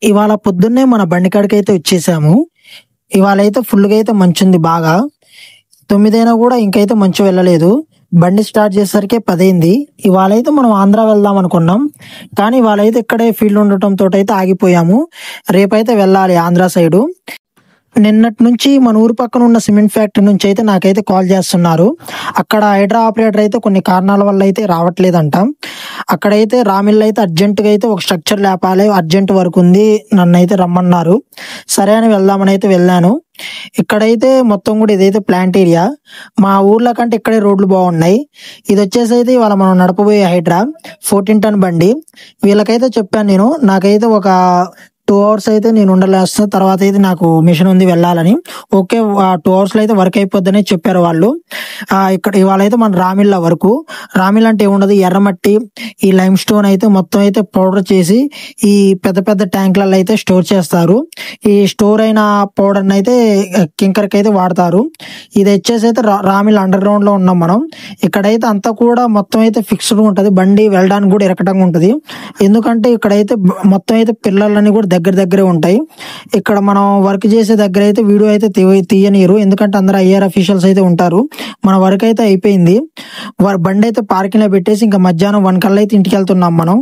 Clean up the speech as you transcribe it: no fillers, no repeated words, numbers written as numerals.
ఇవాళ పొద్దున్నే మన బండి కాడికైతే వచ్చేసాము. ఇవాళైతే ఫుల్‌గా అయితే మంచుంది బాగా. 9 అయినా కూడా ఇంకైతే మంచు వెళ్ళలేదు. బండి స్టార్ట్ చేసేసరికి 10 అయింది. ఇవాళైతే మనం ఆంధ్ర వెళ్దాం అనుకున్నాం. కానీ ఇవాళైతే ఇక్కడే ఫీల్డ్ ఉండటంతోటైతే ఆగిపోయాము. రేపైతే వెళ్ళాలి ఆంధ్ర సైడు. నిన్నటి నుంచి మన ఊరు పక్కన ఉన్న సిమెంట్ ఫ్యాక్టరీ నుంచి అయితే నాకైతే కాల్ చేస్తున్నారు. అక్కడ హైడ్రా ఆపరేటర్ అయితే కొన్ని కారణాల వల్ల అయితే రావట్లేదంట. అక్కడైతే రామిల్ అయితే అర్జెంటుగా అయితే ఒక స్ట్రక్చర్ లేపాలి, అర్జెంట్ వర్క్ ఉంది, నన్నైతే రమ్మన్నారు. సరే అని వెళ్దామని అయితే వెళ్ళాను. ఇక్కడైతే మొత్తం కూడా ఇదైతే ప్లాంట్ ఏరియా. మా ఊర్లో కంటే ఇక్కడే రోడ్లు బాగున్నాయి. ఇది వచ్చేసి అయితే ఇవాళ మనం నడపబోయే హైడ్రా 14 టన్ బండి. వీళ్ళకైతే చెప్పాను నేను, నాకైతే ఒక 2 అవర్స్ అయితే నేను ఉండలేస్తా, తర్వాత అయితే నాకు మిషన్ ఉంది వెళ్ళాలని. ఓకే, 2 అవర్స్ లో అయితే వర్క్ అయిపోద్దని చెప్పారు వాళ్ళు. ఇక్కడ ఇవాళ అయితే మన రామిల్ల వరకు. రామిల్ అంటే ఏముండదు, ఎర్రమట్టి, ఈ లైమ్ స్టోన్ అయితే మొత్తం అయితే పౌడర్ చేసి ఈ పెద్ద పెద్ద ట్యాంకులలో అయితే స్టోర్ చేస్తారు. ఈ స్టోర్ అయిన పౌడర్ అయితే కింకర్ కి అయితే వాడతారు. ఇది వచ్చేసి అయితే రామిల్ అండర్ గ్రౌండ్ లో ఉన్నాం మనం. ఇక్కడైతే అంతా కూడా మొత్తం అయితే ఫిక్స్డ్ ఉంటది, బండి వెళ్ళడానికి కూడా ఇరకటంగా ఉంటది. ఎందుకంటే ఇక్కడైతే మొత్తం అయితే పిల్లలని కూడా దగ్గరే ఉంటాయి. ఇక్కడ మనం వర్క్ చేసే దగ్గర అయితే వీడియో అయితే తీయనీరు, ఎందుకంటే అందరూ ఐఆర్ అఫీషియల్స్ అయితే ఉంటారు. మన వర్క్ అయితే అయిపోయింది. బండి అయితే పార్కింగ్ లో పెట్టేసి ఇంకా మధ్యాహ్నం 1 కల్లా అయితే ఇంటికి వెళ్తున్నాం మనం.